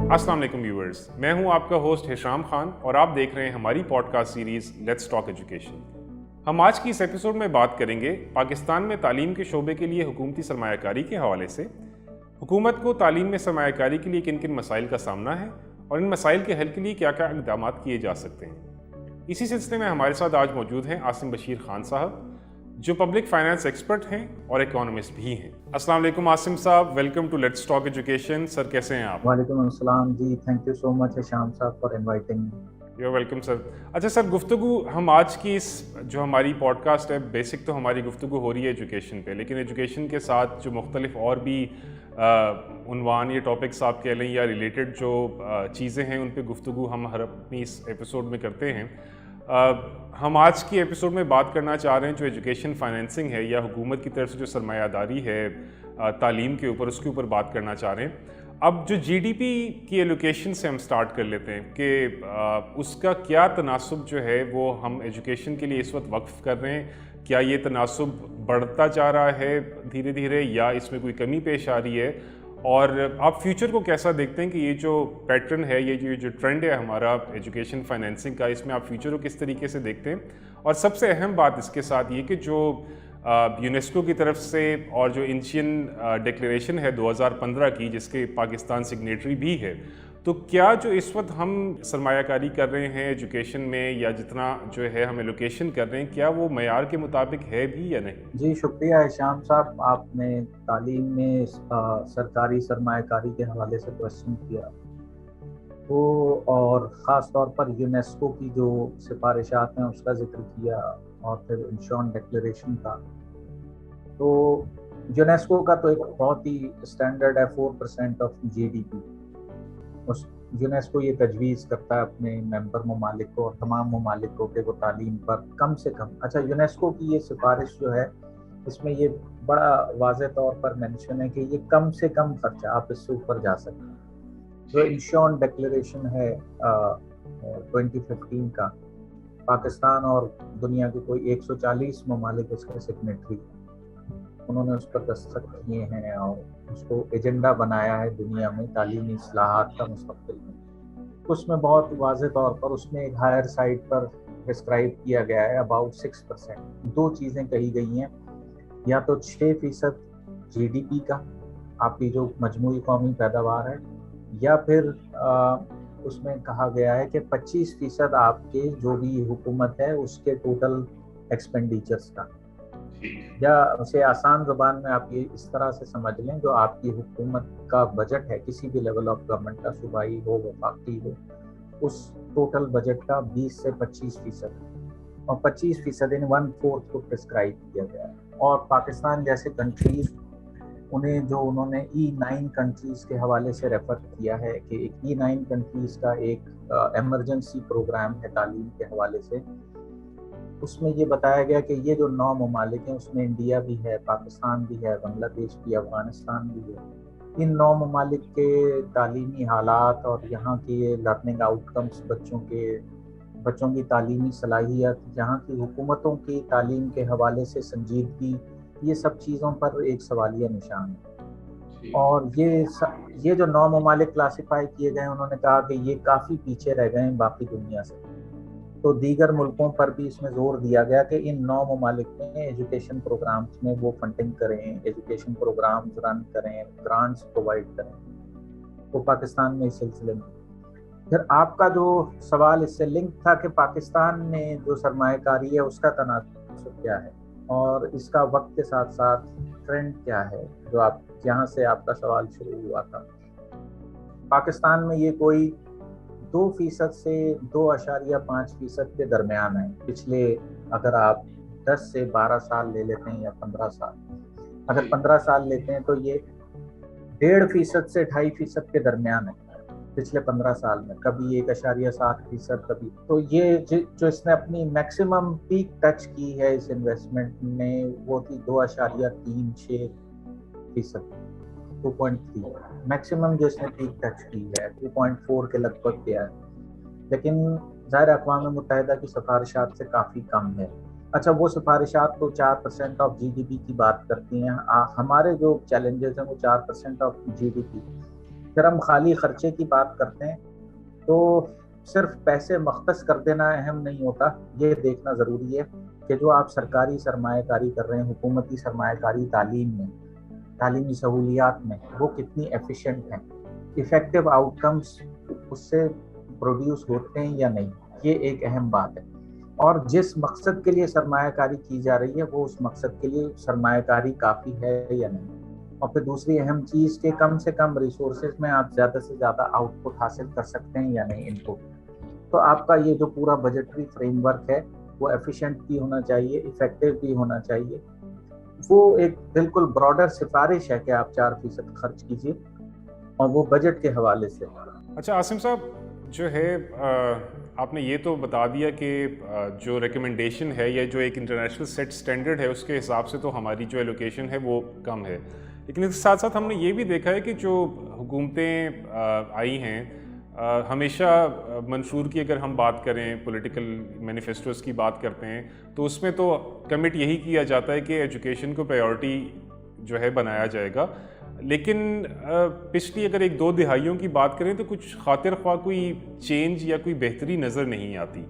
السلام علیکم ویورز، میں ہوں آپ کا ہوسٹ ہشام خان اور آپ دیکھ رہے ہیں ہماری podcast series let's talk education. ہم آج کی اس ایپیسوڈ میں بات کریں گے پاکستان میں تعلیم کے شعبے کے لیے حکومتی سرمایہ کاری کے حوالے سے۔ حکومت کو تعلیم میں سرمایہ کاری کے لیے کن کن مسائل کا سامنا ہے اور ان مسائل کے حل کے لیے کیا کیا اقدامات کیے جا سکتے ہیں۔ اسی سلسلے میں ہمارے ساتھ آج موجود ہیں عاصم بشیر خان صاحب، جو پبلک فائنانس ایکسپرٹ ہیں اور اکانومسٹ بھی ہیں۔ السلام علیکم عاصم صاحب، welcome to let's talk education. Sir کیسے ہیں آپ؟ وعلیکم السلام جی، تھینک یو سو مچ ہشام صاحب for inviting me. You welcome sir. اچھا سر، گفتگو ہم آج کی اس جو ہماری پوڈ کاسٹ ہے، بیسک تو ہماری گفتگو ہو رہی ہے ایجوکیشن پہ، لیکن ایجوکیشن کے ساتھ جو مختلف اور بھی عنوان یا ٹاپکس آپ کہہ لیں یا ریلیٹڈ جو چیزیں ہیں ان پہ گفتگو ہم ہر اپنی اس ایپیسوڈ میں کرتے ہیں۔ ہم آج کی ایپیسوڈ میں بات کرنا چاہ رہے ہیں جو ایجوکیشن فائنینسنگ ہے یا حکومت کی طرف سے جو سرمایہ داری ہے تعلیم کے اوپر، اس کے اوپر بات کرنا چاہ رہے ہیں۔ اب جو جی ڈی پی کی ایلوکیشن سے ہم سٹارٹ کر لیتے ہیں کہ اس کا کیا تناسب جو ہے وہ ہم ایجوکیشن کے لیے اس وقت وقف کر رہے ہیں۔ کیا یہ تناسب بڑھتا جا رہا ہے دھیرے دھیرے یا اس میں کوئی کمی پیش آ رہی ہے، اور آپ فیوچر کو کیسا دیکھتے ہیں کہ یہ جو پیٹرن ہے، یہ جو ٹرینڈ ہے ہمارا ایجوکیشن فائنینسنگ کا، اس میں آپ فیوچر کو کس طریقے سے دیکھتے ہیں؟ اور سب سے اہم بات اس کے ساتھ یہ کہ جو یونیسکو کی طرف سے اور جو انشین ڈکلیریشن ہے 2015 کی، جس کے پاکستان سگنیٹری بھی ہے، تو کیا جو اس وقت ہم سرمایہ کاری کر رہے ہیں ایجوکیشن میں یا جتنا جو ہے ہم ایلوکیشن کر رہے ہیں، کیا وہ معیار کے مطابق ہے بھی یا نہیں؟ جی شکریہ ہشام صاحب، آپ نے تعلیم میں سرکاری سرمایہ کاری کے حوالے سے کوشچن کیا تو، اور خاص طور پر یونیسکو کی جو سفارشات ہیں اس کا ذکر کیا، اور پھر انشون ڈکلیریشن کا۔ تو یونیسکو کا تو ایک بہت ہی اسٹینڈرڈ ہے 4% آف جی ڈی پی۔ اس یونیسکو یہ تجویز کرتا ہے اپنے ممبر ممالک کو اور تمام ممالک کو کہ وہ تعلیم پر کم سے کم، اچھا یونیسکو کی یہ سفارش جو ہے اس میں یہ بڑا واضح طور پر مینشن ہے کہ یہ کم سے کم خرچہ، آپ اس سے اوپر جا سکتے ہیں۔ جو انشون ڈکلیریشن ہے 2015 کا، پاکستان اور دنیا کے کوئی 140 ممالک اس کے سگنیٹری ہیں، انہوں نے اس پر دستخط کیے ہیں اور اس کو ایجنڈا بنایا ہے دنیا میں تعلیمی اصلاحات کا مستقبل میں۔ اس میں بہت واضح طور پر اس میں ایک ہائر سائڈ پر پرسکرائب کیا گیا ہے اباؤٹ 6%۔ دو چیزیں کہی گئی ہیں، یا تو 6% جی ڈی پی کا، آپ کی جو مجموعی قومی پیداوار ہے، یا پھر اس میں کہا گیا ہے کہ 25% آپ کے جو بھی حکومت ہے اس کے ٹوٹل ایکسپینڈیچرز کا، یا اسے آسان زبان میں آپ یہ اس طرح سے سمجھ لیں، جو آپ کی حکومت کا بجٹ ہے کسی بھی لیول آف گورنمنٹ کا، صوبائی ہو وفاقی ہو، اس ٹوٹل بجٹ کا 20 سے 25%، اور 25% یعنی 1/4 کو پرسکرائب کیا گیا ہے۔ اور پاکستان جیسے کنٹریز، انہوں نے E9 کنٹریز کے حوالے سے ریفر کیا ہے کہ E9 کنٹریز کا ایک ایمرجنسی پروگرام ہے تعلیم کے حوالے سے۔ اس میں یہ بتایا گیا کہ یہ جو 9 ممالک ہیں اس میں انڈیا بھی ہے، پاکستان بھی ہے، بنگلہ دیش بھی، افغانستان بھی ہے۔ ان 9 ممالک کے تعلیمی حالات اور یہاں کے لرننگ آؤٹ کمز، بچوں کی تعلیمی صلاحیت، یہاں کی حکومتوں کی تعلیم کے حوالے سے سنجیدگی، یہ سب چیزوں پر ایک سوالیہ نشان ہے۔ اور یہ جو 9 ممالک کلاسیفائی کیے گئے، انہوں نے کہا کہ یہ کافی پیچھے رہ گئے ہیں باقی دنیا سے، تو دیگر ملکوں پر بھی اس میں زور دیا گیا کہ ان 9 ممالک میں ایجوکیشن پروگرامز میں وہ فنڈنگ کریں، ایجوکیشن پروگرامز رن کریں، گرانٹس پرووائڈ کریں۔ تو پاکستان میں اس سلسلے میں پھر آپ کا جو سوال اس سے لنک تھا کہ پاکستان میں جو سرمایہ کاری ہے اس کا تناسب کیا ہے اور اس کا وقت کے ساتھ ساتھ ٹرینڈ کیا ہے، جو آپ جہاں سے آپ کا سوال شروع ہوا تھا۔ پاکستان میں یہ کوئی 2% سے 2.5% کے درمیان ہے پچھلے، اگر آپ 10 سے 12 سال لے لیتے ہیں یا 15 سال، اگر 15 سال لیتے ہیں تو یہ 1.5% سے 2.5% کے درمیان ہے پچھلے 15 سال میں، کبھی 1.7%، کبھی تو یہ جو اس نے اپنی میکسیمم پیک ٹچ کی ہے اس انویسٹمنٹ میں وہ تھی 2.36%، 2.3 میکسیمم جو اس نے پیک ٹچ کی ہے، 2.4 کے لگ بھگ گیا ہے، لیکن ظاہر اقوام متحدہ کی سفارشات سے کافی کم ہے۔ اچھا وہ سفارشات تو 4% آف جی ڈی پی کی بات کرتی ہیں. ہمارے جو چیلنجز ہیں وہ 4% آف جی ڈی پی. پھر ہم خالی خرچے کی بات کرتے ہیں تو صرف پیسے مختص کر دینا اہم نہیں ہوتا, یہ دیکھنا ضروری ہے کہ جو آپ سرکاری سرمایہ کاری کر رہے ہیں, حکومتی سرمایہ کاری تعلیم میں, تعلیمی سہولیات میں, وہ کتنی ایفیشینٹ ہیں, ایفیکٹو آؤٹ کمز اس سے پروڈیوس ہوتے ہیں یا نہیں, یہ ایک اہم بات ہے. اور جس مقصد کے لیے سرمایہ کاری کی جا رہی ہے وہ اس مقصد کے لیے سرمایہ کاری کافی ہے یا نہیں. اور پھر دوسری اہم چیز کہ کم سے کم ریسورسز میں آپ زیادہ سے زیادہ آؤٹ پٹ حاصل کر سکتے ہیں یا نہیں ان کو. تو آپ کا یہ جو پورا بجٹری فریم ورک ہے وہ ایفیشینٹ بھی ہونا چاہیے, افیکٹو بھی ہونا چاہیے. وہ ایک بالکل براڈر سفارش ہے کہ آپ 4% خرچ کیجیے, اور وہ بجٹ کے حوالے سے. اچھا عاصم صاحب, جو ہے آپ نے یہ تو بتا دیا کہ جو ریکمنڈیشن ہے یا جو ایک انٹرنیشنل سیٹ سٹینڈرڈ ہے اس کے حساب سے تو ہماری جو ایلوکیشن ہے وہ کم ہے, لیکن اس کے ساتھ ساتھ ہم نے یہ بھی دیکھا ہے کہ جو حکومتیں آئی ہیں ہمیشہ منشور کی اگر ہم بات کریں, پولیٹیکل مینیفیسٹوز کی بات کرتے ہیں تو اس میں تو کمٹ یہی کیا جاتا ہے کہ ایجوکیشن کو پرائیورٹی جو ہے بنایا جائے گا. لیکن پچھلی اگر 1-2 دہائیوں کی بات کریں تو کچھ خاطر خواہ کوئی چینج یا کوئی بہتری نظر نہیں آتی.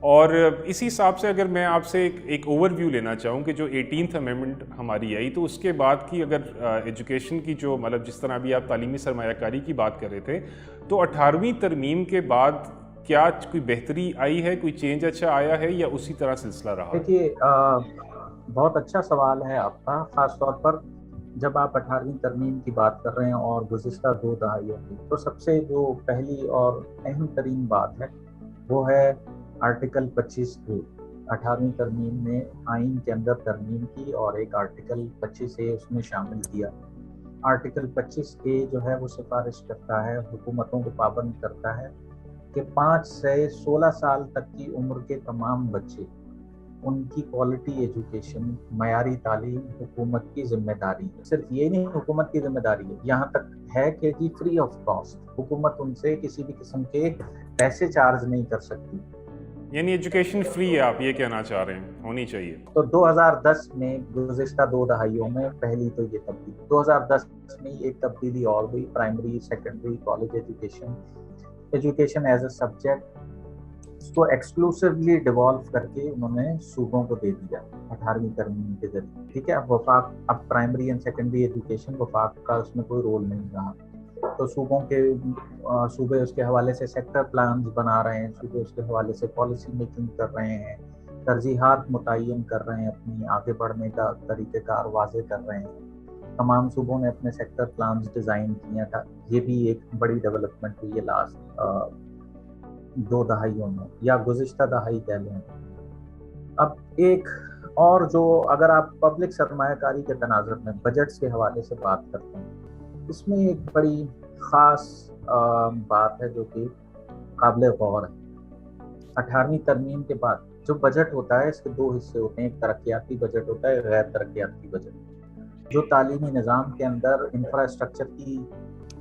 اور اسی حساب سے اگر میں آپ سے ایک اوور ویو لینا چاہوں کہ جو 18th امینڈمنٹ ہماری آئی تو اس کے بعد کی اگر ایجوکیشن کی جو مطلب جس طرح بھی آپ تعلیمی سرمایہ کاری کی بات کر رہے تھے, تو 18ویں ترمیم کے بعد کیا کوئی بہتری آئی ہے, کوئی چینج اچھا آیا ہے یا اسی طرح سلسلہ رہا؟ دیکھیے بہت اچھا سوال ہے آپ کا, خاص طور پر جب آپ 18ویں ترمیم کی بات کر رہے ہیں اور گزشتہ 2 دہائیوں کی. تو سب سے جو پہلی اور اہم ترین بات ہے وہ ہے آرٹیکل 25A. 18ویں ترمیم نے آئین کے اندر ترمیم کی اور ایک آرٹیکل 25A اس میں شامل کیا. آرٹیکل 25A جو ہے وہ سفارش کرتا ہے, حکومتوں کو پابند کرتا ہے کہ 5 سے 16 سال تک کی عمر کے تمام بچے, ان کی کوالٹی ایجوکیشن, معیاری تعلیم حکومت کی ذمہ داری ہے. صرف یہ نہیں حکومت کی ذمہ داری ہے, یہاں تک ہے کہ جی فری آف کاسٹ, حکومت ان سے کسی بھی قسم کے پیسے چارج نہیں کر سکتی. یعنی ایجوکیشن فری ہے, آپ یہ کہنا چاہ رہے ہیں, ہونی چاہیے. تو 2010 میں گزشتہ 2 دہائیوں میں پہلی تو یہ تبدیلی, 2010 میں ایک تبدیلی اور ہوئی, primary secondary college education as a subject اس کو ایکسکلوسیولی ڈیوالو کر کے انہوں نے صوبوں کو دے دیا 18ویں ترمیم کے ذریعے. ٹھیک ہے, اب وفاق, اب پرائمری اینڈ سیکنڈری ایجوکیشن وفاق کا اس میں کوئی رول نہیں رہا. تو صوبے اس کے حوالے سے سیکٹر پلانز بنا رہے ہیں, صوبے اس کے حوالے سے پالیسی میکنگ کر رہے ہیں, ترجیحات متعین کر رہے ہیں, اپنی آگے بڑھنے کا طریقہ کار واضح کر رہے ہیں. تمام صوبوں نے اپنے سیکٹر پلانز ڈیزائن کیا تھا. یہ بھی ایک بڑی ڈیولپمنٹ ہوئی ہے لاسٹ 2 دہائیوں میں, یا گزشتہ دہائی کہہ لیں. اب ایک اور جو اگر آپ پبلک سرمایہ کاری کے تناظر میں بجٹس کے حوالے سے بات کرتے ہیں, اس میں ایک بڑی خاص بات ہے جو کہ قابل غور ہے. 18ویں ترمیم کے بعد جو بجٹ ہوتا ہے اس کے 2 حصے ہوتے ہیں, ایک ترقیاتی بجٹ ہوتا ہے, غیر ترقیاتی بجٹ. جو تعلیمی نظام کے اندر انفراسٹرکچر کی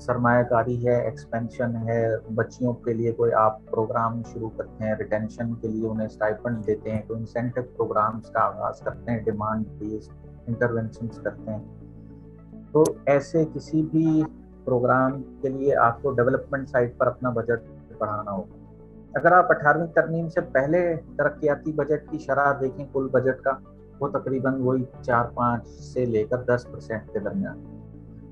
سرمایہ کاری ہے, ایکسپینشن ہے, بچیوں کے لیے کوئی آپ پروگرام شروع کرتے ہیں, ریٹینشن کے لیے انہیں اسٹائپنڈ دیتے ہیں, کوئی انسینٹو پروگرامز کا آغاز کرتے ہیں, ڈیمانڈ بیسڈ انٹرونشنز کرتے ہیں, تو ایسے کسی بھی پروگرام کے لیے آپ کو ڈیولپمنٹ سائٹ پر اپنا بجٹ بڑھانا ہوگا. اگر آپ 18ویں ترمیم سے پہلے ترقیاتی بجٹ کی شرح دیکھیں کل بجٹ کا, وہ تقریباً وہی 4-5 سے لے کر 10% کے درمیان.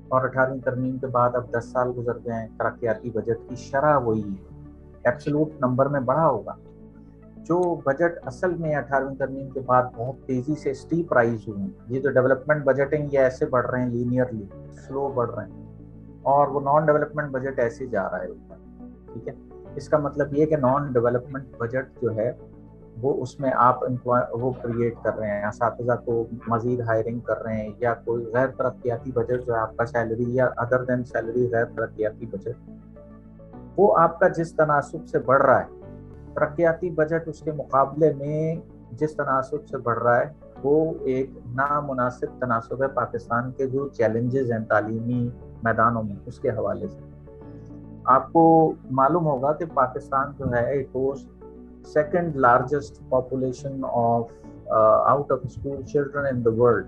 اور 18ویں ترمیم کے بعد اب 10 سال گزر گئے ہیں, ترقیاتی بجٹ کی شرح وہی ہے, ایبسولوٹ نمبر میں بڑھا ہوگا. جو بجٹ اصل میں 18ویں ترمیم کے بعد بہت تیزی سے اسٹیپ رائز ہوئے ہیں, یہ جو ڈیولپمنٹ بجٹنگ یہ ایسے بڑھ رہے ہیں, لینئرلی سلو بڑھ رہے ہیں, اور وہ نان ڈیولپمنٹ بجٹ ایسے جا رہا ہے اوپر. ٹھیک ہے, اس کا مطلب یہ کہ نان ڈیولپمنٹ بجٹ جو ہے وہ اس میں آپ وہ کریٹ کر رہے ہیں, اساتذہ کو مزید ہائرنگ کر رہے ہیں, یا کوئی غیر ترقیاتی بجٹ جو ہے آپ کا سیلری یا ادر دین سیلری غیر ترقیاتی بجٹ, وہ آپ کا جس تناسب سے بڑھ رہا ہے, ترقیاتی بجٹ اس کے مقابلے میں جس تناسب سے بڑھ رہا ہے وہ ایک نامناسب تناسب ہے پاکستان کے جو چیلنجز ہیں تعلیمی میدانوں میں اس کے حوالے سے. آپ کو معلوم ہوگا کہ پاکستان جو ہے it was second largest population of out of school children in the world,